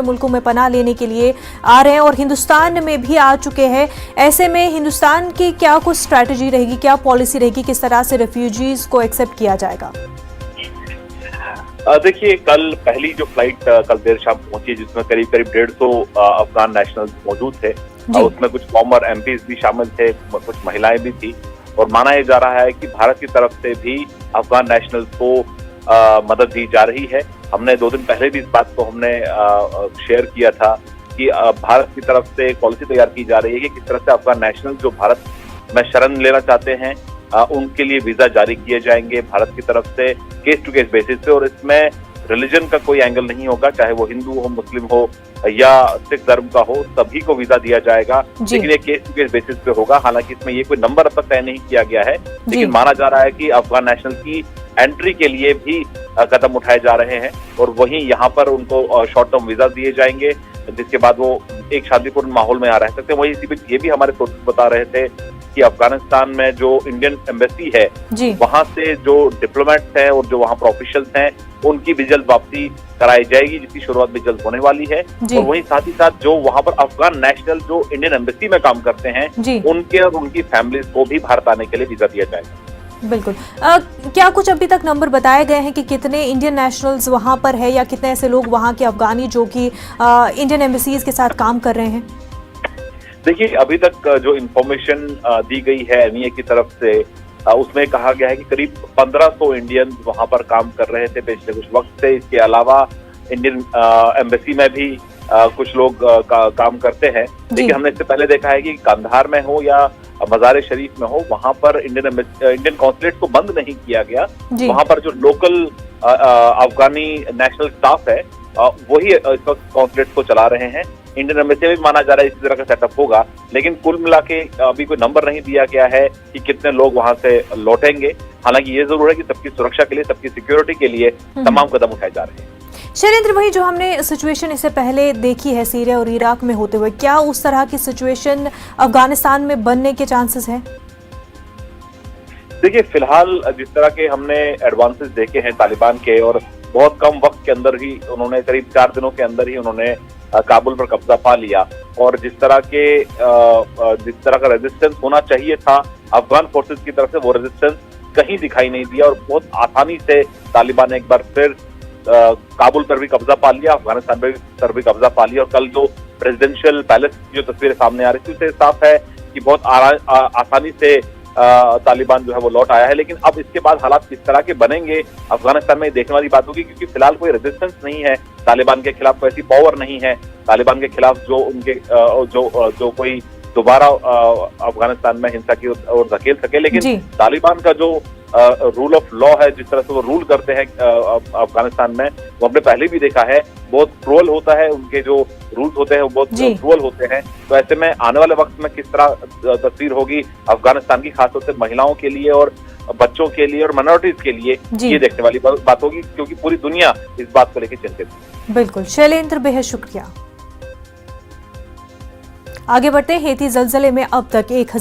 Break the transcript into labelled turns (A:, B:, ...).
A: मुल्कों में पनाह लेने के लिए आ रहे हैं और हिंदुस्तान में भी आ चुके हैं। ऐसे में हिंदुस्तान की क्या कुछ स्ट्रैटेजी रहेगी, क्या पॉलिसी रहेगी, किस तरह से रेफ्यूजीज को एक्सेप्ट किया जाएगा?
B: देखिए, कल पहली जो फ्लाइट कल देर शाम पहुंची जिसमें करीब 150 अफगान नेशनल्स मौजूद थे। उसमें कुछ फॉर्मर एमपीज भी शामिल थे, कुछ महिलाएं भी थी और माना यह जा रहा है कि भारत की तरफ से भी अफगान नेशनल्स को मदद दी जा रही है। हमने 2 दिन पहले भी इस बात को हमने शेयर किया था कि भारत की तरफ से एक पॉलिसी तैयार की जा रही है कि किस तरह से अफगान नेशनल जो भारत में शरण लेना चाहते हैं उनके लिए वीजा जारी किए जाएंगे भारत की तरफ से केस टू केस बेसिस पे। और इसमें रिलीजन का कोई एंगल नहीं होगा, चाहे वो हिंदू हो, मुस्लिम हो या सिख धर्म का हो, सभी को वीजा दिया जाएगा। लेकिन ये केस टू केस बेसिस पे होगा। हालांकि इसमें ये कोई नंबर अब तक तय नहीं किया गया है, लेकिन माना जा रहा है कि अफगान नेशनल की एंट्री के लिए भी कदम उठाए जा रहे हैं और वहीं यहाँ पर उनको शॉर्ट टर्म वीजा दिए जाएंगे, जिसके बाद वो एक शांतिपूर्ण माहौल में रह सकते हैं। वहीं इसी बीच ये भी हमारे सोर्सेस बता रहे थे कि अफगानिस्तान में जो इंडियन एम्बेसी है वहां से जो डिप्लोमेट्स हैं और जो वहां पर ऑफिशियल्स हैं उनकी भी जल्द वापसी कराई जाएगी, जिसकी शुरुआत भी जल्द होने वाली है। और वहीं साथ ही साथ जो वहां पर अफगान नेशनल जो इंडियन एम्बेसी में काम करते हैं उनके और उनकी फैमिलीज को भी भारत आने के लिए वीजा दिया जाएगा।
A: बिल्कुल। क्या कुछ अभी तक नंबर बताए गए हैं कि कितने इंडियन नेशनल्स वहां पर है या कितने ऐसे लोग वहां के अफगानी जो कि इंडियन एम्बेसीज के साथ काम कर रहे हैं?
B: देखिए, अभी तक जो इंफॉर्मेशन दी गई है एनईए की तरफ से उसमें कहा गया है कि करीब 1500 इंडियंस वहां पर काम कर रहे थे पिछले कुछ वक्त से। इसके अलावा इंडियन एम्बेसी में भी कुछ लोग काम करते हैं। लेकिन हमने इससे पहले देखा है कि कंधार में हो या मज़ार शरीफ में हो, वहां पर इंडियन कॉन्सुलेट को बंद नहीं किया गया। वहां पर जो लोकल अफगानी नेशनल स्टाफ है वही इस वक्त कॉन्सुलेट को चला रहे हैं। इंडियन एम्बेसी में भी माना जा रहा है इसी तरह का सेटअप होगा, लेकिन कुल मिला के अभी कोई नंबर नहीं दिया गया है कि कितने लोग वहां से लौटेंगे। हालांकि ये जरूर है कि सबकी सुरक्षा के लिए, सबकी सिक्योरिटी के लिए तमाम कदम उठाए जा रहे हैं।
A: शैलेंद्र, वही जो हमने सिचुएशन इससे पहले देखी है सीरिया और इराक में होते हुए, क्या उस तरह की सिचुएशन अफगानिस्तान में बनने के चांसेस हैं?
B: देखिए, फिलहाल जिस तरह के हमने एडवांसेस देखे हैं तालिबान के, और बहुत कम वक्त के अंदर ही उन्होंने करीब 4 दिनों के अंदर ही उन्होंने काबुल पर कब्जा पा लिया और जिस तरह का रेजिस्टेंस होना चाहिए था अफगान फोर्सेस की तरफ से, वो रेजिस्टेंस कहीं दिखाई नहीं दिया और बहुत आसानी से तालिबान ने एक बार फिर काबुल पर भी कब्जा पा लिया, अफगानिस्तान पर भी कब्जा पा लिया। और कल जो प्रेसिडेंशियल पैलेस की जो तस्वीरें सामने आ रही थी उससे साफ है कि बहुत आसानी से तालिबान जो है वो लौट आया है। लेकिन अब इसके बाद हालात किस तरह के बनेंगे अफगानिस्तान में देखने वाली बात होगी, क्योंकि फिलहाल कोई रेजिस्टेंस नहीं है तालिबान के खिलाफ, कोई ऐसी पावर नहीं है तालिबान के खिलाफ जो उनके जो कोई दोबारा अफगानिस्तान में हिंसा की ओर धकेल सके। लेकिन तालिबान का जो रूल ऑफ लॉ है, जिस तरह से वो रूल करते हैं अफगानिस्तान में, वो हमने पहले भी देखा है, बहुत क्रूअल होता है। उनके जो रूल्स होते हैं वो बहुत क्रूअल होते हैं। तो ऐसे में आने वाले वक्त में किस तरह तस्वीर होगी अफगानिस्तान की, खासतौर से महिलाओं के लिए और बच्चों के लिए और माइनॉरिटीज के लिए, ये देखने वाली बात होगी, क्योंकि पूरी दुनिया इस बात को लेकर चिंतित है।
A: बिल्कुल शैलेंद्र, बेहद शुक्रिया। आगे बढ़ते हैं। हेती जलजले में अब तक 1000